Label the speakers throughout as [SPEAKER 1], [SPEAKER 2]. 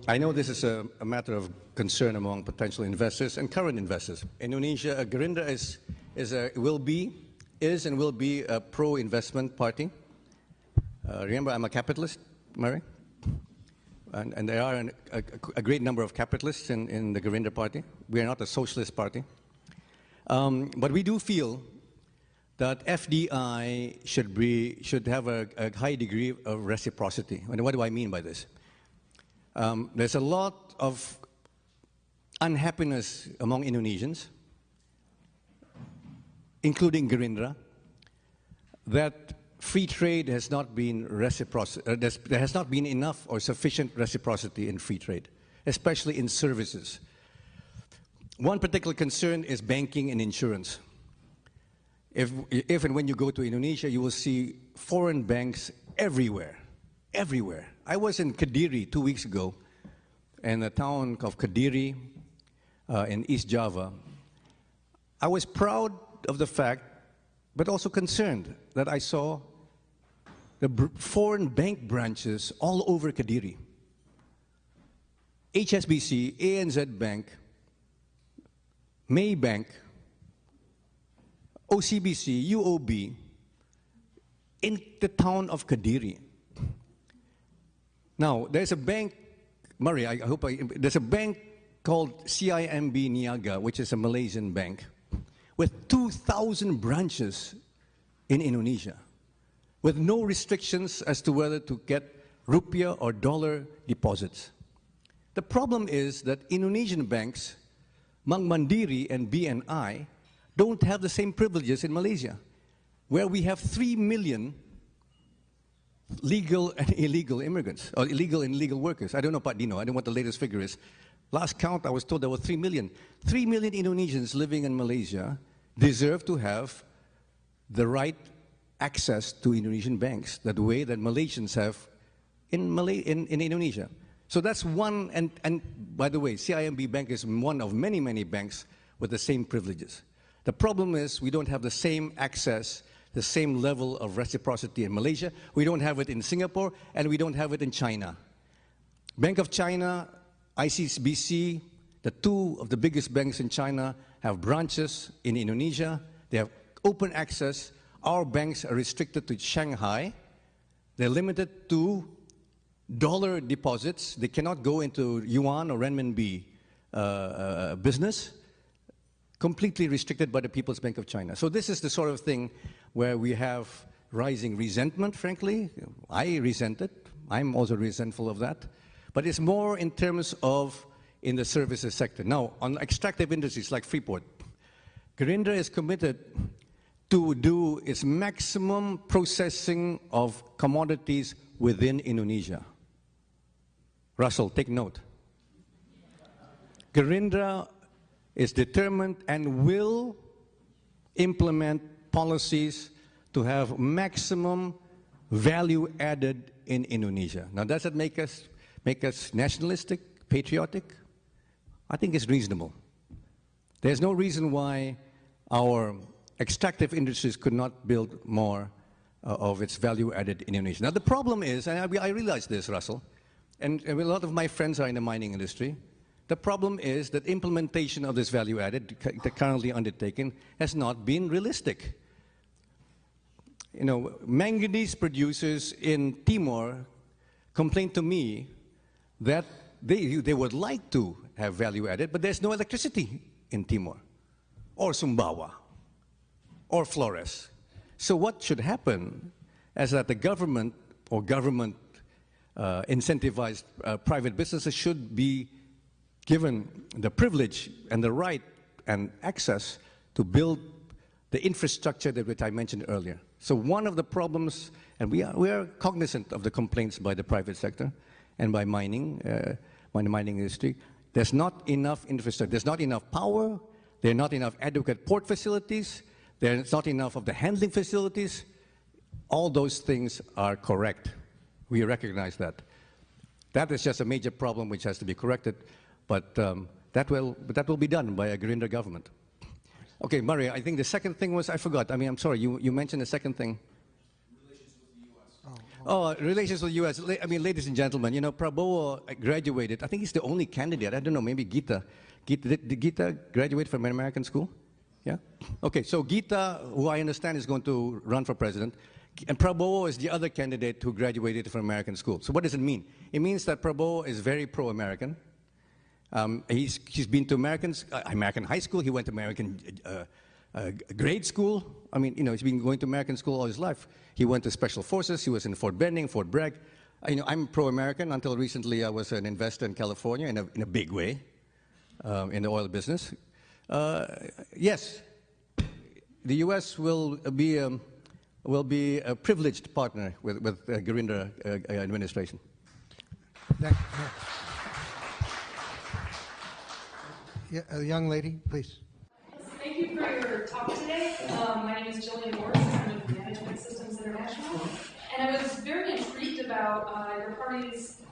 [SPEAKER 1] I know this is a matter of concern among potential investors and current investors. Indonesia, Gerindra is and will be a pro-investment party. Remember, I'm a capitalist, Murray, and there are a great number of capitalists in the Gerindra party. We are not a socialist party. But we do feel that FDI should have a high degree of reciprocity. And what do I mean by this? There's a lot of unhappiness among Indonesians, including Gerindra, that free trade has not been there has not been enough or sufficient reciprocity in free trade, especially in services. One particular concern is banking and insurance. If and when you go to Indonesia, you will see foreign banks everywhere, everywhere. I was in Kediri 2 weeks ago, in the town of Kediri in East Java. I was proud of the fact, but also concerned that I saw the foreign bank branches all over Kediri. HSBC, ANZ Bank, Maybank, OCBC, UOB, in the town of Kediri. Now, there's a bank, Murray, there's a bank called CIMB Niaga, which is a Malaysian bank, with 2,000 branches in Indonesia, with no restrictions as to whether to get rupiah or dollar deposits. The problem is that Indonesian banks, Bank Mandiri and BNI, don't have the same privileges in Malaysia, where we have 3 million legal and illegal immigrants, or illegal and legal workers. I don't know, Pak Dino, I don't know what the latest figure is. Last count, I was told there were 3 million. 3 million Indonesians living in Malaysia deserve to have the right access to Indonesian banks, that way that Malaysians have in Indonesia. So that's one, and by the way, CIMB Bank is one of many, many banks with the same privileges. The problem is we don't have the same access, the same level of reciprocity in Malaysia. We don't have it in Singapore, and we don't have it in China. Bank of China, ICBC, the two of the biggest banks in China, have branches in Indonesia. They have open access. Our banks are restricted to Shanghai. They're limited to dollar deposits. They cannot go into yuan or renminbi business. Completely restricted by the People's Bank of China. So this is the sort of thing where we have rising resentment, frankly. I resent it. I'm also resentful of that. But it's more in terms of in the services sector. Now, on extractive industries like Freeport, Gerindra is committed to do its maximum processing of commodities within Indonesia. Russell, take note. Gerindra is determined and will implement policies to have maximum value added in Indonesia. Now, does it make us nationalistic, patriotic? I think it's reasonable. There's no reason why our extractive industries could not build more of its value added in Indonesia. Now, the problem is, and I realize this, Russell, and a lot of my friends are in the mining industry. The problem is that implementation of this value added currently undertaken has not been realistic. You know, manganese producers in Timor complained to me that they would like to have value added, but there's no electricity in Timor, or Sumbawa, or Flores. So what should happen is that the government or government incentivized private businesses should be given the privilege and the right and access to build the infrastructure which I mentioned earlier. So one of the problems, and we are cognizant of the complaints by the private sector and by mining, by the mining industry, there's not enough infrastructure, there's not enough power, there are not enough adequate port facilities, there's not enough of the handling facilities. All those things are correct. We recognize that. That is just a major problem which has to be corrected. But that will be done by a Gerindra government. Okay, Murray, I think the second thing was, I forgot. I mean, I'm sorry, you mentioned the second thing.
[SPEAKER 2] Relations with the U.S.
[SPEAKER 1] Oh, relations with the U.S. I mean, ladies and gentlemen, you know, Prabowo graduated. I think he's the only candidate. I don't know, maybe Gita. Did Gita graduate from an American school? Yeah? Okay, so Gita, who I understand is going to run for president, and Prabowo is the other candidate who graduated from American school. So what does it mean? It means that Prabowo is very pro-American. He's been to American high school. He went to American grade school. I mean, you know, he's been going to American school all his life. He went to Special Forces. He was in Fort Benning, Fort Bragg. You know, I'm pro-American. Until recently, I was an investor in California in a big way, in the oil business. Yes, the U.S. will be a privileged partner with Gurinder administration.
[SPEAKER 2] Yeah, a young lady, please.
[SPEAKER 3] Thank you for your talk today. My name is Jillian Morris. I'm with Management Systems International. And I was very intrigued about your party's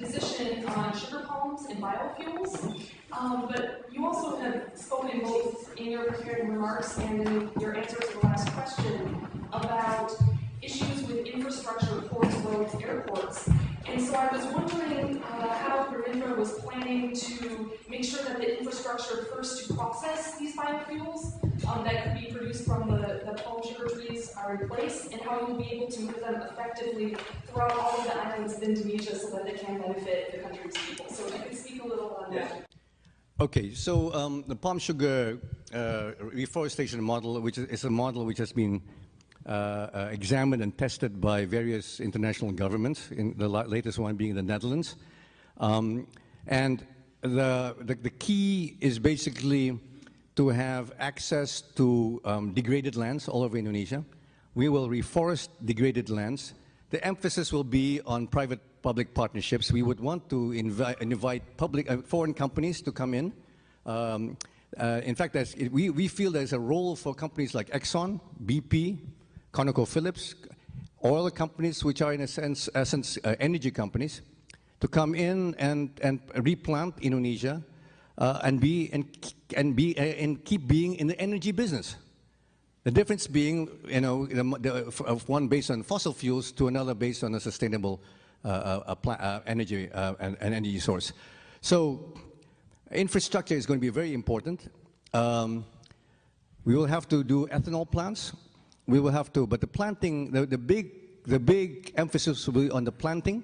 [SPEAKER 3] position on sugar palms and biofuels. But you also have spoken both in your prepared remarks and in your answer to the last question about issues with infrastructure, ports, roads, airports. And so I was wondering how Gurinder was planning to make sure that the infrastructure first to process these biofuels that could be produced from the palm sugar trees are in place, and how you'll be able to move them effectively throughout all of the islands of Indonesia so that they can benefit the country's people. So if you could speak a little on that.
[SPEAKER 1] Okay, so the palm sugar reforestation model, which is a model which has been examined and tested by various international governments, in the latest one being the Netherlands. And the key is basically to have access to degraded lands all over Indonesia. We will reforest degraded lands. The emphasis will be on private-public partnerships. We would want to invite foreign companies to come in. In fact, we feel there's a role for companies like Exxon, BP, ConocoPhillips, oil companies, which are in essence energy companies, to come in and replant Indonesia and keep being in the energy business. The difference being, you know, one based on fossil fuels to another based on a sustainable energy and energy source. So, infrastructure is going to be very important. We will have to do ethanol plants. We will have to, but the planting, the big emphasis will be on the planting.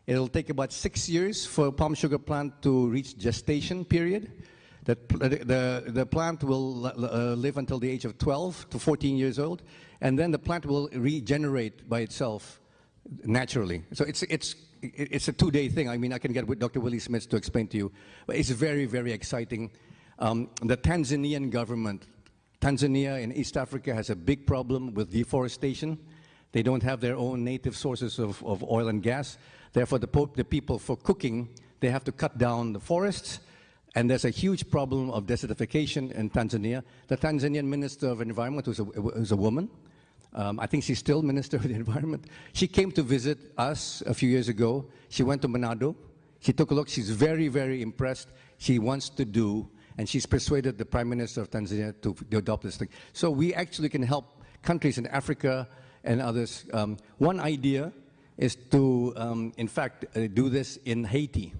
[SPEAKER 1] It'll take about 6 years for a palm sugar plant to reach gestation period. The plant will live until the age of 12 to 14 years old, and then the plant will regenerate by itself naturally. So it's a 2-day thing. I mean, I can get with Dr. Willie Smith to explain to you, but it's very, very exciting. The Tanzanian government, Tanzania in East Africa has a big problem with deforestation. They don't have their own native sources of oil and gas. Therefore, the people, for cooking, they have to cut down the forests. And there's a huge problem of desertification in Tanzania. The Tanzanian Minister of Environment, who's a woman, I think she's still Minister of the Environment. She came to visit us a few years ago. She went to Manado. She took a look. She's very, very impressed. She wants to do, and she's persuaded the Prime Minister of Tanzania to adopt this thing. So we actually can help countries in Africa and others. One idea is to, in fact, do this in Haiti.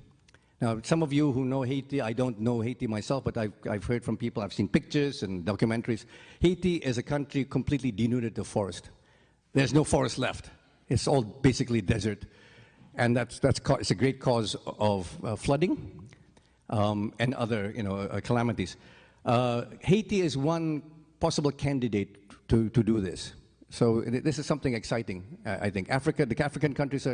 [SPEAKER 1] Now, some of you who know Haiti, I don't know Haiti myself, but I've heard from people, I've seen pictures and documentaries. Haiti is a country completely denuded of forest. There's no forest left. It's all basically desert. And it's a great cause of flooding and other calamities. Haiti is one possible candidate to do this. So this is something exciting, I think. The African countries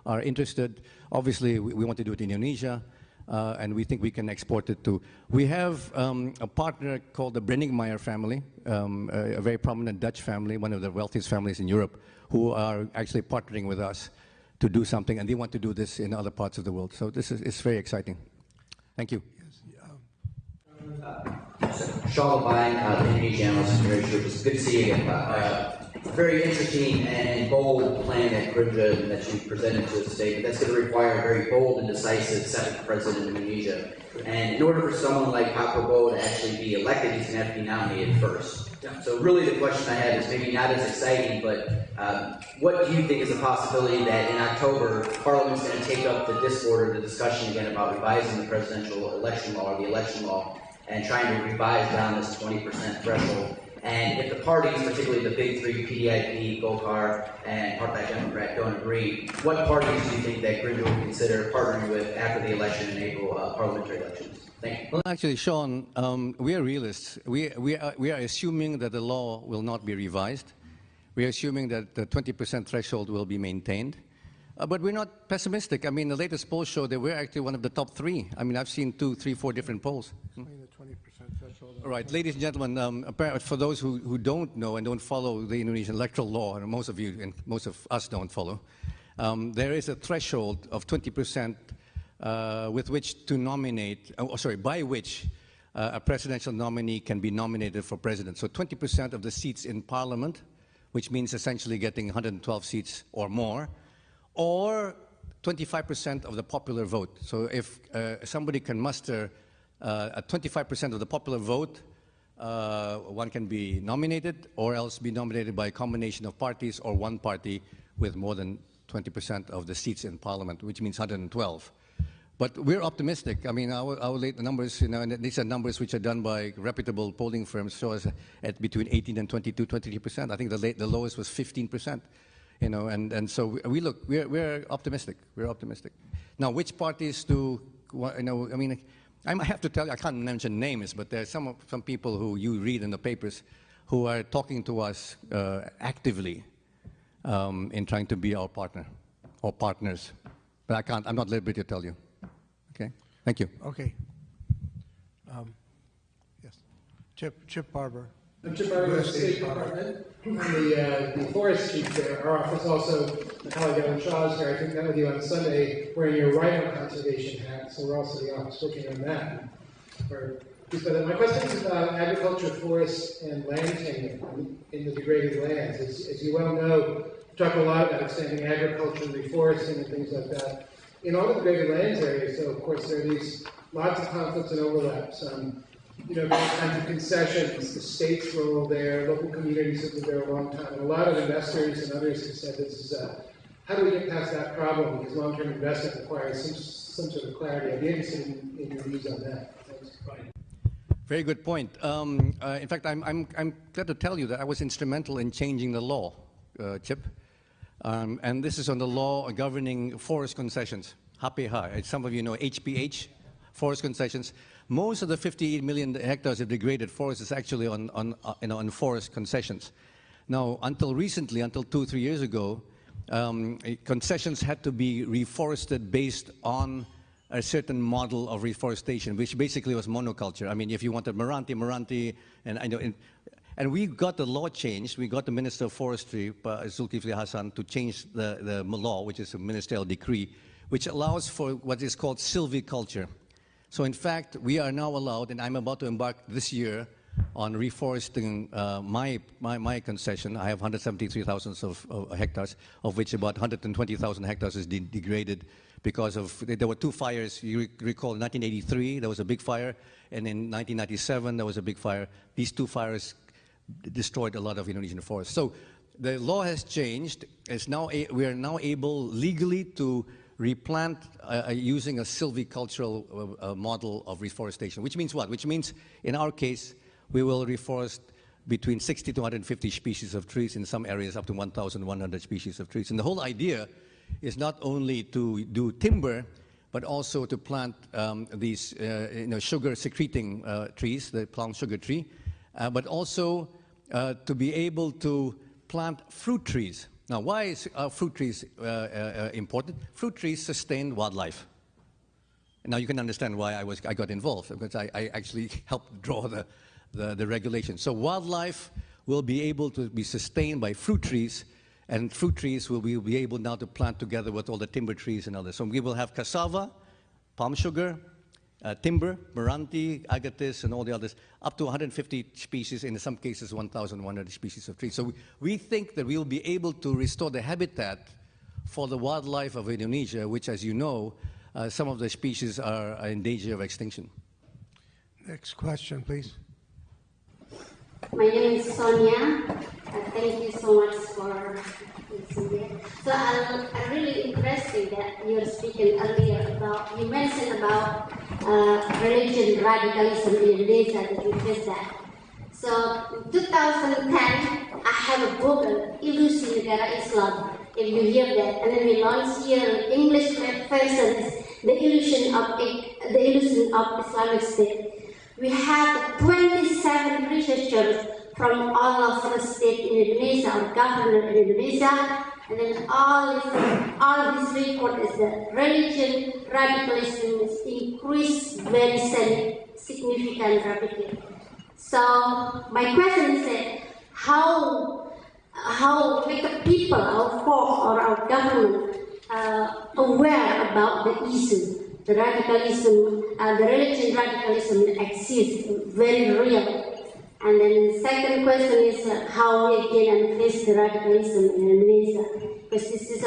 [SPEAKER 1] are interested. Obviously, we want to do it in Indonesia, and we think we can export it to. We have a partner called the Brenningmeier family, a very prominent Dutch family, one of the wealthiest families in Europe, who are actually partnering with us to do something, and they want to do this in other parts of the world. So it's very exciting. Thank you.
[SPEAKER 4] Shaw Labine, the Indonesian analyst in Group. It's good to see you again. Very interesting and bold plan that Grinda that you presented to us today, but that's going to require a very bold and decisive second president of Indonesia. And in order for someone like Pak Prabowo to actually be elected, he's going to have to be nominated first. So really the question I have is maybe not as exciting, but What do you think is a possibility that in October, Parliament's going to take up the discord or the discussion again about revising the presidential election law or the election law and trying to revise down this 20% threshold? And if the parties, particularly the big three, PDIP, Golkar, and Partai Democrat, don't agree, what parties do you think that Grinja will consider partnering with after the election in April, parliamentary elections? Thank you.
[SPEAKER 1] Well, actually, Sean, we are realists. We are assuming that the law will not be revised. We are assuming that the 20% threshold will be maintained. But we're not pessimistic. I mean, the latest polls show that we're actually one of the top three. I mean, I've seen 2, 3, 4 different polls.
[SPEAKER 2] Explain the 20% threshold.
[SPEAKER 1] All right, ladies and gentlemen, apparently for those who don't know and don't follow the Indonesian electoral law, and most of you and most of us don't follow, there is a threshold of 20% with which to nominate, by which a presidential nominee can be nominated for president. So 20% of the seats in parliament, which means essentially getting 112 seats or more, or 25% of the popular vote. So if somebody can muster 25% of the popular vote, one can be nominated or else be nominated by a combination of parties or one party with more than 20% of the seats in parliament, which means 112. But we're optimistic. I mean, our numbers, and these are numbers which are done by reputable polling firms, show us at between 18 and 23%. I think the lowest was 15%. And so we're optimistic. We're optimistic. Now, which parties do, I mean, I have to tell you, I can't mention names, but there are some people who you read in the papers who are talking to us actively in trying to be our partner or partners. But I'm not at liberty to tell you. Okay? Thank you.
[SPEAKER 2] Okay. Yes. Chip Barber.
[SPEAKER 5] I'm Chip Barber of the State Department. I'm the forest chief there. Our office also, my colleague Evan Shaw is here. I think met with you on Sunday wearing your rhino conservation hat, so we're also the office working on that. My question is about agriculture, forests, and land tenure in the degraded lands. As you well know, we talk a lot about extending agriculture, reforesting, and things like that. In all the degraded lands areas, so of course there are these lots of conflicts and overlaps. Various kinds of concessions, the state's role there, local communities have been there a long time, and a lot of investors and others have said this is, how do we get past that problem? Because long-term investment requires some sort of clarity. I'd be interested in your views on that. Thanks.
[SPEAKER 1] Very good point. In fact, I'm glad to tell you that I was instrumental in changing the law, Chip. And this is on the law governing forest concessions, HPH. As some of you know, HPH, forest concessions. Most of the 58 million hectares of degraded forest is actually on forest concessions. Now, until recently, until 2 or 3 years ago, concessions had to be reforested based on a certain model of reforestation, which basically was monoculture. I mean, if you wanted Meranti, and we got the law changed. We got the Minister of Forestry, Zulkifli Hasan, to change the law, which is a ministerial decree, which allows for what is called silviculture. So in fact, we are now allowed, and I'm about to embark this year on reforesting my concession. I have 173,000 of hectares, of which about 120,000 hectares is degraded because of, there were 2 fires. You recall in 1983, there was a big fire, and in 1997, there was a big fire. These 2 fires destroyed a lot of Indonesian forests. So the law has changed. We are now able legally to replant using a silvicultural model of reforestation, which means what? Which means, in our case, we will reforest between 60 to 150 species of trees, in some areas up to 1,100 species of trees. And the whole idea is not only to do timber, but also to plant these sugar-secreting trees, the palm sugar tree, but also to be able to plant fruit trees. Now, why is fruit trees important? Fruit trees sustain wildlife. Now, you can understand why I got involved, because I actually helped draw the regulation. So wildlife will be able to be sustained by fruit trees, and fruit trees will be able now to plant together with all the timber trees and others. So we will have cassava, palm sugar, timber, Meranti, agatis, and all the others, up to 150 species, in some cases 1,100 species of trees. So we think that we will be able to restore the habitat for the wildlife of Indonesia, which, as you know, some of the species are in danger of extinction.
[SPEAKER 2] Next question, please.
[SPEAKER 6] My name is Sonia. Thank you so much for listening. So I'm really interested that you were speaking earlier about, you mentioned about religion radicalism in Indonesia, that you faced that. So in 2010, I have a book, Ilusi Negara Islam, if you hear that. And then we launched here English version is The Illusion of Islamic State. We had 27 researchers from all of the state in Indonesia, or governor in Indonesia, and then all this report is that religion radicalism is increased very significant rapidly. So my question is that how make the people, our folk or our government aware about the issue? The radicalism, the religion radicalism exists, very real. And then the second question is how we can face the radicalism in Indonesia. Because this is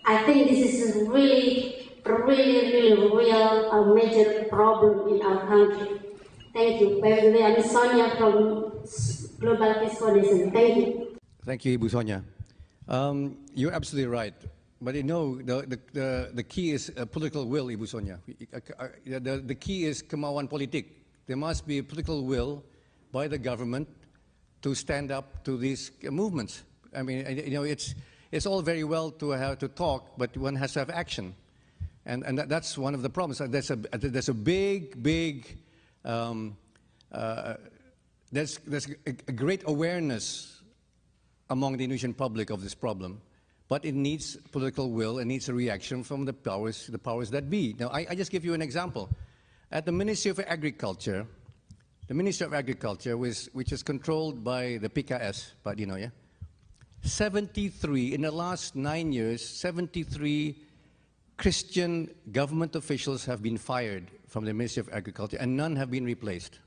[SPEAKER 6] I think this is a really real, major problem in our country. Thank you. By the way, I'm Sonia from Global Peace Foundation. Thank you.
[SPEAKER 1] Thank you, Ibu Sonia. You're absolutely right. But you know, the key is political will, Ibu Sonia. The key is kemauan politik. There must be a political will by the government to stand up to these movements. I mean, you know, it's all very well to have to talk, but one has to have action, and that's one of the problems. There's a big there's a great awareness among the Indonesian public of this problem. But it needs political will, it needs a reaction from the powers that be. Now, I just give you an example. At the Ministry of Agriculture, which is controlled by the PKS, but you know, yeah, 73, in the last 9 years, 73 Christian government officials have been fired from the Ministry of Agriculture, and none have been replaced.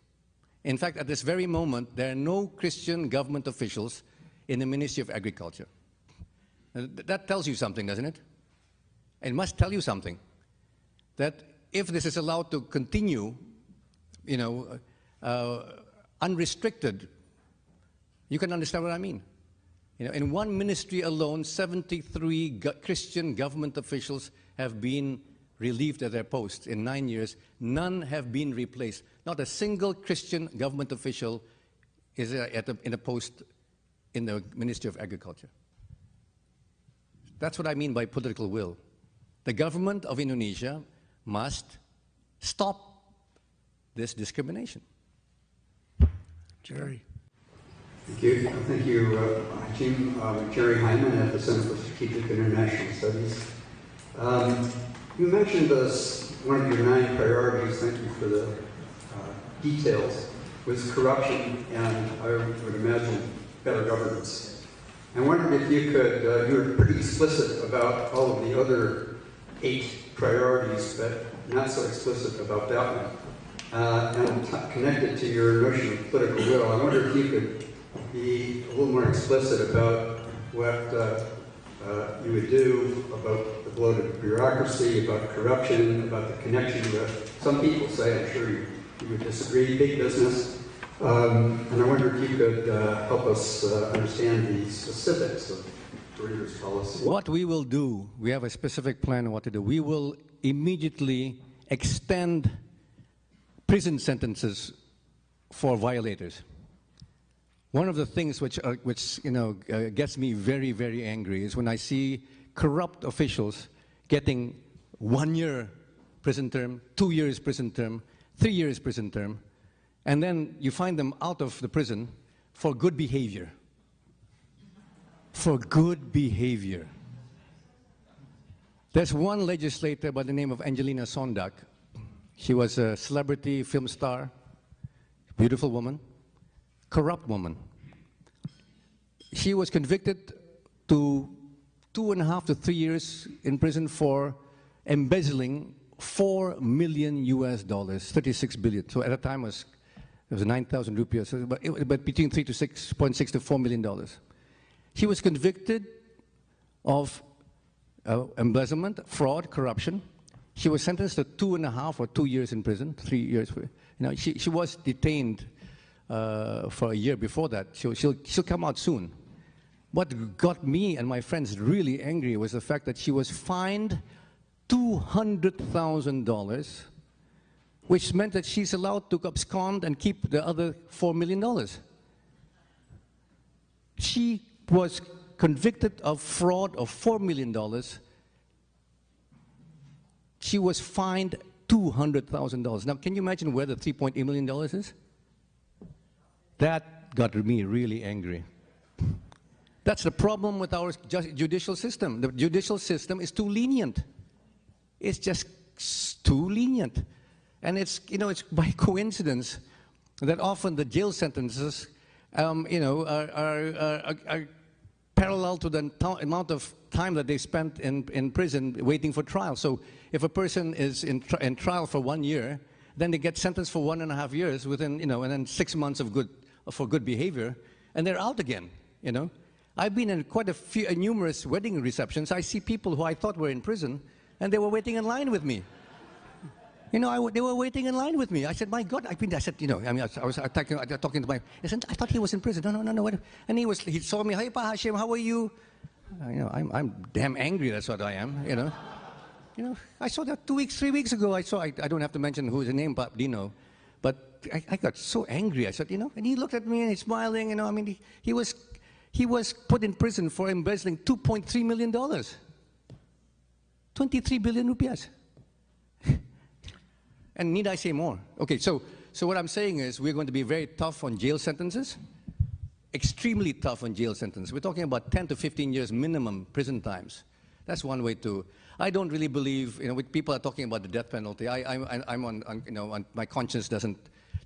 [SPEAKER 1] In fact, at this very moment, there are no Christian government officials in the Ministry of Agriculture. That tells you something, doesn't it? It must tell you something. That if this is allowed to continue, you know, unrestricted, you can understand what I mean. You know, in one ministry alone, 73 Christian government officials have been relieved of their posts in 9 years. None have been replaced. Not a single Christian government official is in a post in the Ministry of Agriculture. That's what I mean by political will. The government of Indonesia must stop this discrimination.
[SPEAKER 2] Jerry.
[SPEAKER 7] Thank you. Thank you, Hashim. Jerry Hyman at the Center for Strategic International Studies. You mentioned one of your 9 priorities, thank you for the details, was corruption and, I would imagine, better governance. I wondered if you could, you were pretty explicit about all of the other 8 priorities, but not so explicit about that one. And connected to your notion of political will, I wonder if you could be a little more explicit about what you would do about the bloated bureaucracy, about corruption, about the connection with, some people say, I'm sure you would disagree, big business. And I wonder if you could help us understand the specifics of Korea's policy.
[SPEAKER 1] What we will do, we have a specific plan on what to do. We will immediately extend prison sentences for violators. One of the things which you know, gets me very, very angry is when I see corrupt officials getting 1 year prison term, 2 years prison term, 3 years prison term, and then you find them out of the prison for good behavior. For good behavior. There's one legislator by the name of Angelina Sondak. She was a celebrity film star, beautiful woman, corrupt woman. She was convicted to 2.5 to 3 years in prison for embezzling $4 million US, 36 billion. So at the time it was 9,000 rupees, but between 3.6 to $4 million. She was convicted of embezzlement, fraud, corruption. She was sentenced to 2.5 or 2 years in prison, 3 years. You know, she was detained for a year before that. She'll come out soon. What got me and my friends really angry was the fact that she was fined $200,000, which meant that she's allowed to abscond and keep the other $4 million. She was convicted of fraud of $4 million. She was fined $200,000. Now, can you imagine where the $3.8 million is? That got me really angry. That's the problem with our judicial system. The judicial system is too lenient. It's just too lenient. And it's, it's by coincidence that often the jail sentences, are parallel to the amount of time that they spent in prison waiting for trial. So if a person is in trial for 1 year, then they get sentenced for 1.5 years within, and then 6 months of good behavior, and they're out again, I've been in quite a few, numerous wedding receptions. I see people who I thought were in prison, and they were waiting in line with me. They were waiting in line with me. I said, my God, I was talking to my, I thought he was in prison. No. And he saw me, hey, Pa Hashim, how are you? I'm damn angry, that's what I am, I saw that 2 weeks, 3 weeks ago. I don't have to mention who's the name, but Dino. But I got so angry. I said, and he looked at me and he's smiling, he was put in prison for embezzling $2.3 million. 23 billion rupiahs. And need I say more? Okay, so what I'm saying is we're going to be very tough on jail sentences, extremely tough on jail sentences. We're talking about 10 to 15 years minimum prison times. That's one way to. I don't really believe, with people are talking about the death penalty. I'm on my conscience doesn't.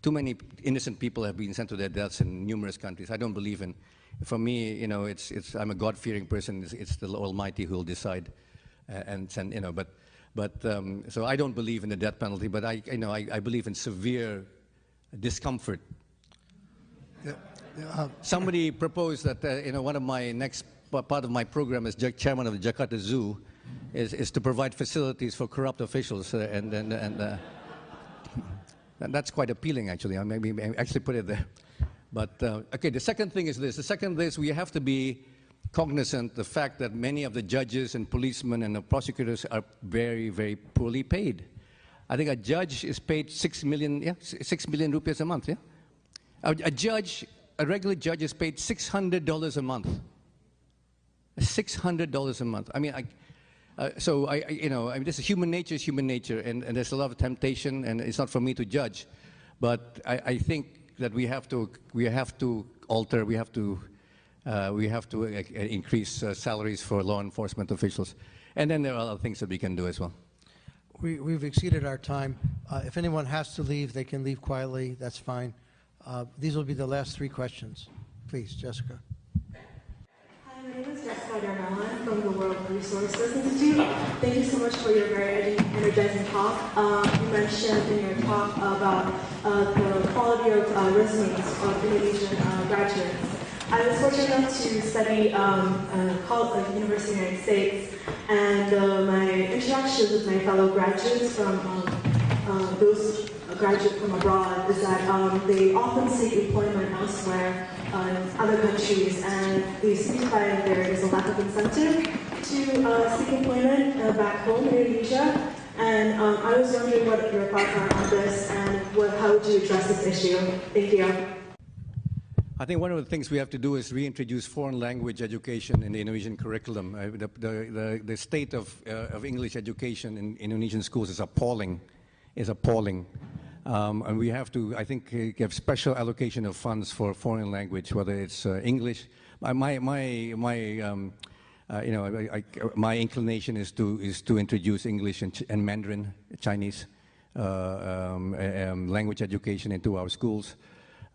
[SPEAKER 1] Too many innocent people have been sent to their deaths in numerous countries. I don't believe in. For me, I'm a God-fearing person. It's the Almighty who will decide, and send. So I don't believe in the death penalty. But I believe in severe discomfort. Somebody proposed that one of my next part of my program as chairman of the Jakarta Zoo is to provide facilities for corrupt officials, and that's quite appealing, actually. I maybe actually put it there. But okay, the second thing is this. The second is we have to be cognizant the fact that many of the judges and policemen and the prosecutors are very, very poorly paid. I think a judge is paid 6 million rupees a month. Yeah, a regular judge is paid $600 a month. $600 a month. I mean, this is human nature. Is human nature, and there's a lot of temptation, and it's not for me to judge, but I think that we have to alter. We have to increase salaries for law enforcement officials, and then there are other things that we can do as well.
[SPEAKER 2] We've exceeded our time. If anyone has to leave, they can leave quietly. That's fine. These will be the last 3 questions. Please, Jessica.
[SPEAKER 8] Hi, my name is Jessica Darnella from the World Resources Institute. Thank you so much for your very energizing talk. You mentioned in your talk about the quality of resumes of Indonesian graduates. I was fortunate enough to study college at the University of the United States, and my interactions with my fellow graduates from those graduates from abroad is that they often seek employment elsewhere in other countries, and they signify that there is a lack of incentive to seek employment back home in Indonesia. And I was wondering what your thoughts are on this, and how would you address this issue? Thank you.
[SPEAKER 1] I think one of the things we have to do is reintroduce foreign language education in the Indonesian curriculum. The state of English education in Indonesian schools is appalling. And we have to, I think, give special allocation of funds for foreign language, whether it's English. My inclination is to introduce English and Mandarin, Chinese language education into our schools.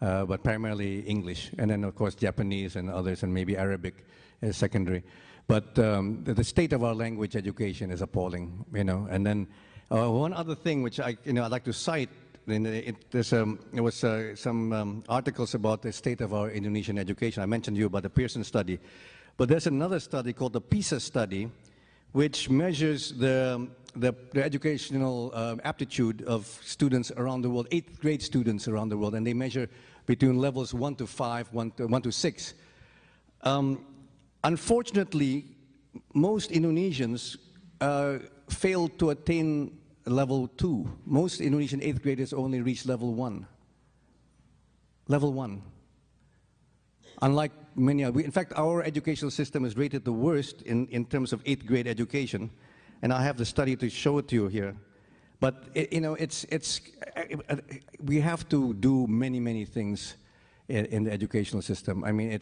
[SPEAKER 1] But primarily English, and then of course Japanese and others, and maybe Arabic as secondary. But the state of our language education is appalling, And then one other thing which I'd like to cite, there was some articles about the state of our Indonesian education. I mentioned to you about the Pearson study, but there's another study called the PISA study, which measures the the educational aptitude of students around the world, 8th grade students around the world, and they measure between levels 1 to 5, 1 to 6. Unfortunately, most Indonesians fail to attain level 2. Most Indonesian 8th graders only reach level 1. Level 1. Unlike many, in fact, our educational system is rated the worst in terms of 8th grade education, and I have the study to show it to you here. But we have to do many things in the educational system. I mean,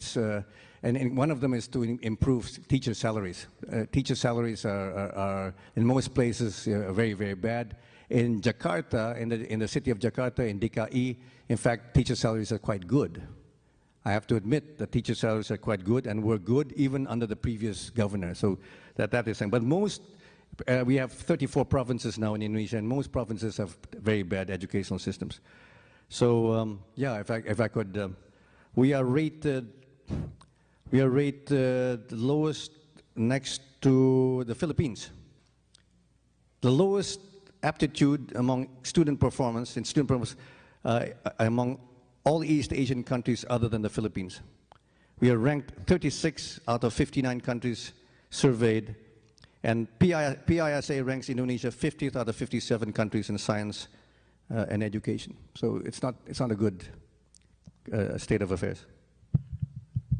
[SPEAKER 1] and one of them is to improve teacher salaries. Teacher salaries are in most places very bad. In Jakarta, in the city of Jakarta, in DKI, in fact, teacher salaries are quite good. I have to admit that teacher salaries are quite good and were good even under the previous governor. So that is, but most, we have 34 provinces now in Indonesia, and most provinces have very bad educational systems. So yeah, if I could, we are rated lowest next to the Philippines. The lowest aptitude among student performance among all East Asian countries other than the Philippines. We are ranked 36 out of 59 countries surveyed, and PISA ranks Indonesia 50th out of 57 countries in science and education. So it's not a good state of affairs.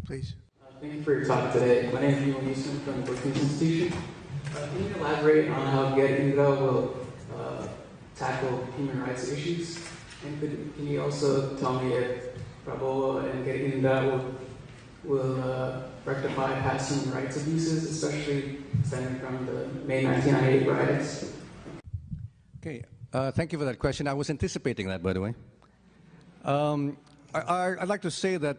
[SPEAKER 2] Please.
[SPEAKER 9] Thank you for your talk today. My name is Usindo from the Brookings Institution. Can you elaborate on how usindo will tackle human rights issues? And can you also tell me if Prabowo and usindo will rectify past human rights abuses, especially stemming from the May 1998 riots?
[SPEAKER 1] Okay, thank you for that question. I was anticipating that, by the way. I'd like to say that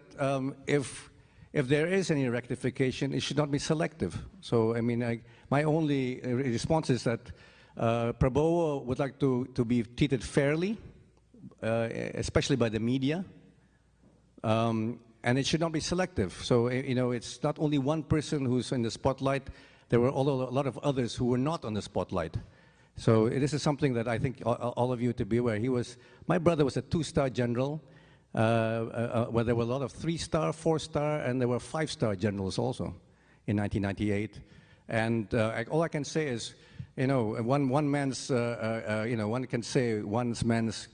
[SPEAKER 1] if there is any rectification, it should not be selective. So, I mean, my only response is that Prabowo would like to be treated fairly, especially by the media, and it should not be selective. So, it's not only one person who's in the spotlight. There were a lot of others who were not on the spotlight. So this is something that I think all of you to be aware. My brother was a 2-star general, where there were a lot of 3-star, 4-star, and there were 5-star generals also in 1998. And all I can say is, one man's, one can say one man's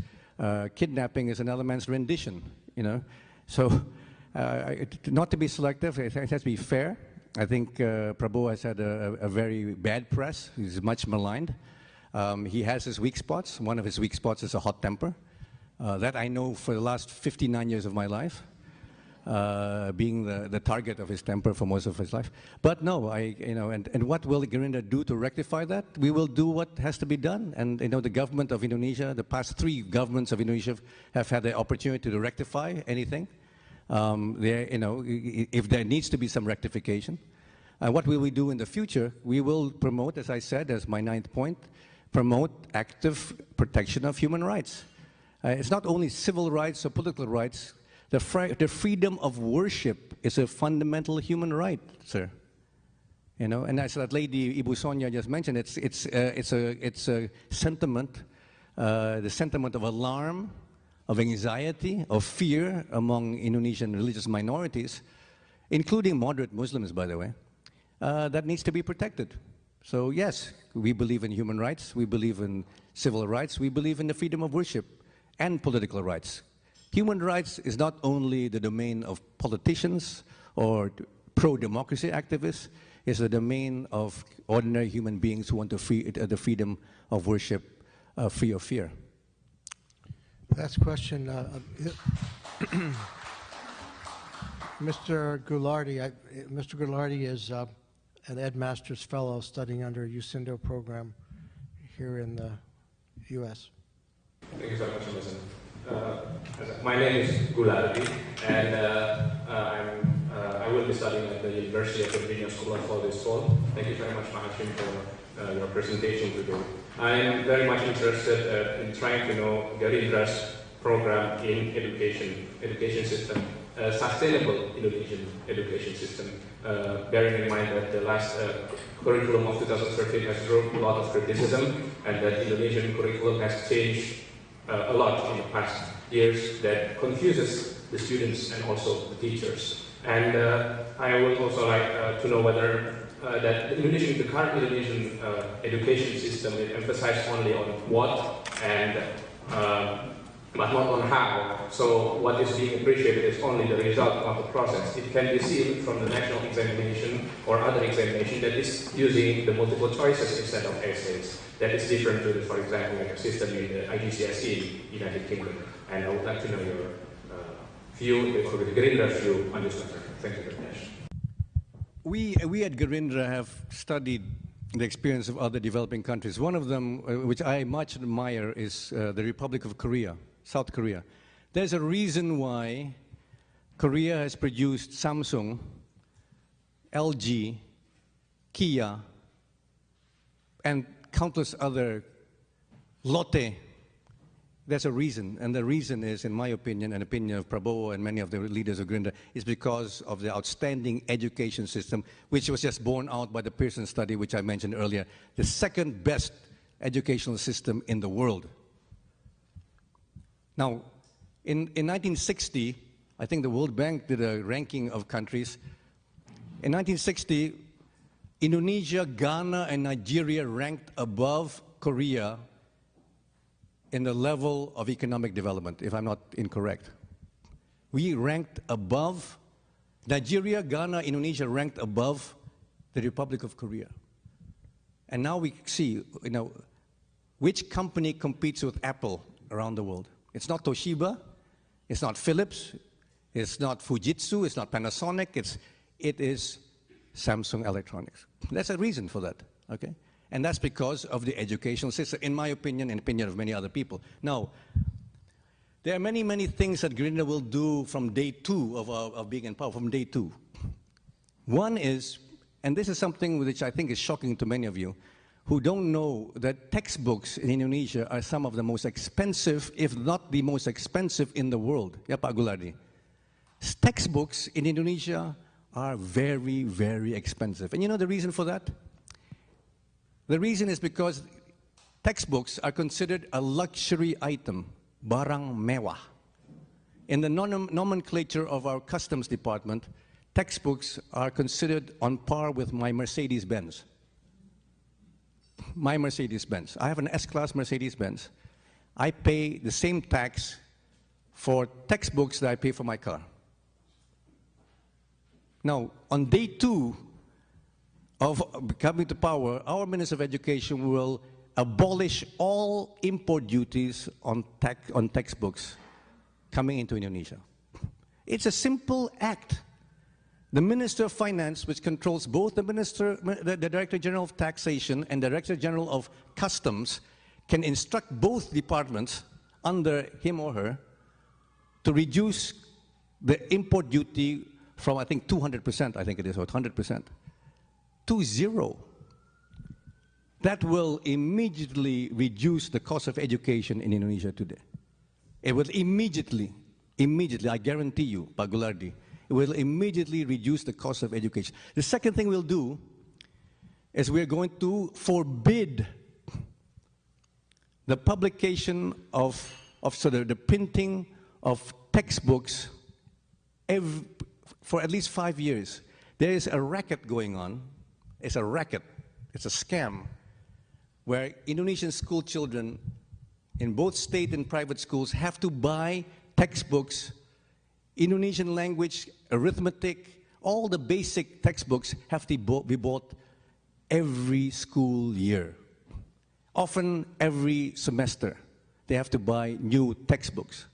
[SPEAKER 1] kidnapping is another man's rendition, So not to be selective, it has to be fair. I think Prabowo has had a very bad press. He's much maligned. He has his weak spots. One of his weak spots is a hot temper. That I know for the last 59 years of my life, being the target of his temper for most of his life. But no, and what will Gerindra do to rectify that? We will do what has to be done. And the government of Indonesia, the past 3 governments of Indonesia have had the opportunity to rectify anything. If there needs to be some rectification. What will we do in the future? We will promote, as I said, as my 9th point, promote active protection of human rights. It's not only civil rights or political rights. The freedom of worship is a fundamental human right, sir. And as that lady Ibu Sonia just mentioned, it's a sentiment, the sentiment of alarm, of anxiety, of fear among Indonesian religious minorities, including moderate Muslims, by the way, that needs to be protected. So yes, we believe in human rights, we believe in civil rights, we believe in the freedom of worship and political rights. Human rights is not only the domain of politicians or pro-democracy activists, it's the domain of ordinary human beings who want the freedom of worship free of fear.
[SPEAKER 2] Last question. Mr. Goulardi. Mr. Goulardi is an Ed Masters Fellow studying under usindo program here in the U.S.
[SPEAKER 10] Thank you so much, Mr. My name is Goulardi, and I will be studying at the University of Virginia School of Law this fall. Thank you very much, Hashim, for your presentation today. I am very much interested in trying to know Gerindra's program in education system sustainable Indonesian education system, bearing in mind that the last curriculum of 2013 has drawn a lot of criticism, and that Indonesian curriculum has changed a lot in the past years that confuses the students and also the teachers. And I would also like to know whether that the current Indonesian education system emphasizes only on what and but not on how. So what is being appreciated is only the result, not the process. It can be seen from the national examination or other examination that is using the multiple choices instead of essays. That is different to, for example, like a system in the IGCSE, United Kingdom. And I would like to know your view, or the Gerindra's view on this matter. Thank you very much.
[SPEAKER 1] We at Gerindra have studied the experience of other developing countries. One of them, which I much admire, is the Republic of Korea, South Korea. There's a reason why Korea has produced Samsung, LG, Kia, and countless other Lotte. There's a reason, and the reason is, in my opinion, and opinion of Prabowo and many of the leaders of Gerindra, is because of the outstanding education system, which was just borne out by the Pearson study, which I mentioned earlier, the second best educational system in the world. Now, in 1960, I think the World Bank did a ranking of countries. In 1960, Indonesia, Ghana, and Nigeria ranked above Korea in the level of economic development, if I'm not incorrect. We ranked above, Nigeria, Ghana, Indonesia ranked above the Republic of Korea. And now we see, which company competes with Apple around the world. It's not Toshiba, it's not Philips, it's not Fujitsu, it's not Panasonic, it is Samsung Electronics. There's a reason for that, okay? And that's because of the educational system, in my opinion, and opinion of many other people. Now, there are many, many things that Gerindra will do from day two of being in power, from day two. One is, and this is something which I think is shocking to many of you, who don't know that textbooks in Indonesia are some of the most expensive, if not the most expensive in the world. Ya, Pak Gulardi. Textbooks in Indonesia are very, very expensive. And you know the reason for that? The reason is because textbooks are considered a luxury item, barang mewah. In the nomenclature of our customs department, textbooks are considered on par with my Mercedes-Benz. My Mercedes-Benz. I have an S-Class Mercedes-Benz. I pay the same tax for textbooks that I pay for my car. Now, on day two of coming to power, our Minister of Education will abolish all import duties on textbooks coming into Indonesia. It's a simple act. The Minister of Finance, which controls both the Director General of Taxation and Director General of Customs, can instruct both departments under him or her to reduce the import duty from, I think, 200%, I think it is, or 100%, to zero. That will immediately reduce the cost of education in Indonesia today. It will immediately, I guarantee you, Pak Gulardi, it will immediately reduce the cost of education. The second thing we'll do is we're going to forbid the publication the printing of textbooks for at least 5 years. There is a racket going on. It's a racket. It's a scam where Indonesian school children in both state and private schools have to buy textbooks, Indonesian language, arithmetic, all the basic textbooks have to be bought every school year. Often every semester, they have to buy new textbooks.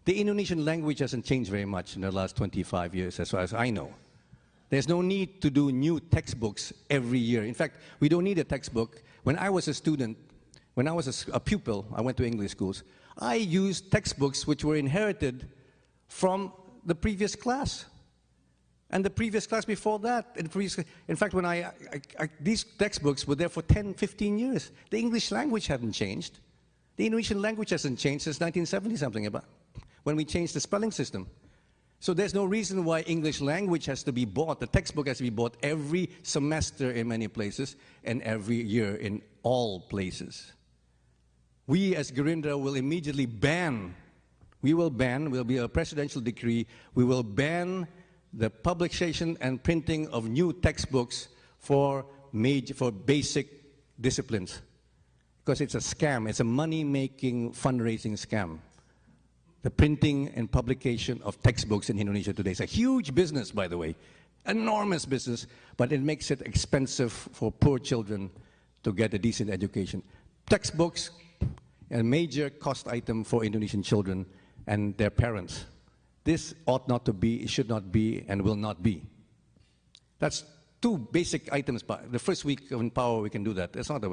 [SPEAKER 1] The Indonesian language hasn't changed very much in the last 25 years, as far as I know. There's no need to do new textbooks every year. In fact, we don't need a textbook. When I was a student, when I was a pupil, I went to English schools, I used textbooks which were inherited from the previous class. And the previous class before that. In fact, when these textbooks were there for 10, 15 years. The English language hadn't changed. The Indonesian language hasn't changed since 1970-something, when we changed the spelling system. So there's no reason why English language has to be bought. The textbook has to be bought every semester in many places and every year in all places. We as Garindra will immediately ban, will be a presidential decree, we will ban the publication and printing of new textbooks for basic disciplines. Because it's a scam, it's a money-making fundraising scam. The printing and publication of textbooks in Indonesia today is a huge business, by the way, enormous business, but it makes it expensive for poor children to get a decent education. Textbooks, a major cost item for Indonesian children and their parents. This ought not to be, it should not be, and will not be. That's two basic items. The first week in power, we can do that. It's not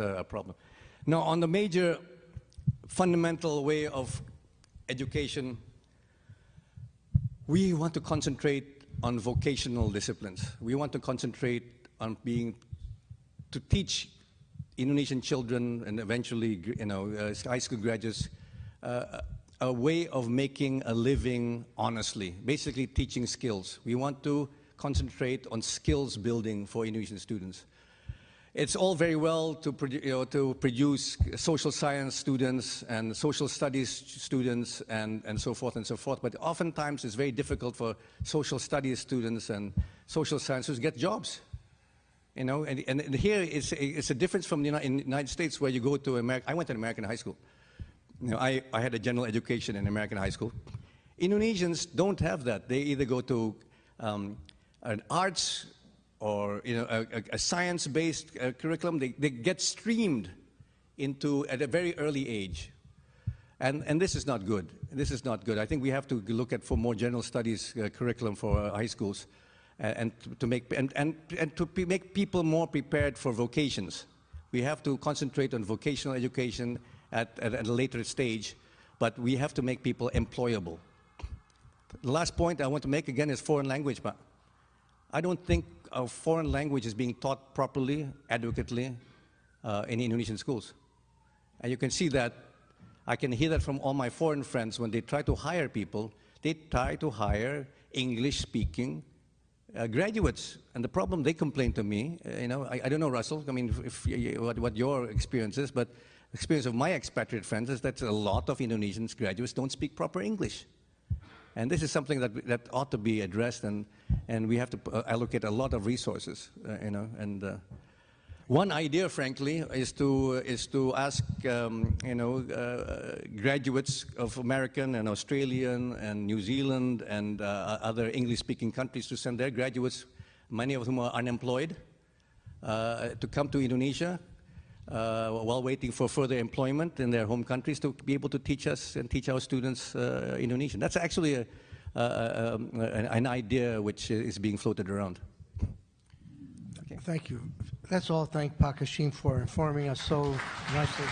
[SPEAKER 1] a problem. Now, on the major fundamental way of education, we want to concentrate on vocational disciplines. We want to concentrate on to teach Indonesian children and eventually, high school graduates a way of making a living honestly, basically teaching skills. We want to concentrate on skills building for Indonesian students. It's all very well to produce social science students and social studies students and so forth and so forth, but oftentimes it's very difficult for social studies students and social science students to get jobs. And here it's a difference from the United States, where you go to America. I went to an American high school. I had a general education in American high school. Indonesians don't have that. They either go to an arts or a science-based curriculum. They get streamed into at a very early age, and this is not good. This is not good. I think we have to look at for more general studies curriculum for high schools, and to make people more prepared for vocations. We have to concentrate on vocational education at a later stage, but we have to make people employable. The last point I want to make again is foreign language. But I don't think a foreign language is being taught properly, adequately in Indonesian schools. And you can see that, I can hear that from all my foreign friends when they try to hire people, they try to hire English-speaking graduates. And the problem, they complain to me, I don't know, Russell, I mean, what your experience is, but the experience of my expatriate friends is that a lot of Indonesian graduates don't speak proper English. And this is something that ought to be addressed, and we have to allocate a lot of resources, one idea, frankly, is to ask, graduates of American and Australian and New Zealand and other English-speaking countries to send their graduates, many of whom are unemployed, to come to Indonesia while waiting for further employment in their home countries, to be able to teach us and teach our students Indonesian. That's actually an idea which is being floated around. Okay.
[SPEAKER 2] Thank you. Let's all thank Pak Hashim for informing us so nicely.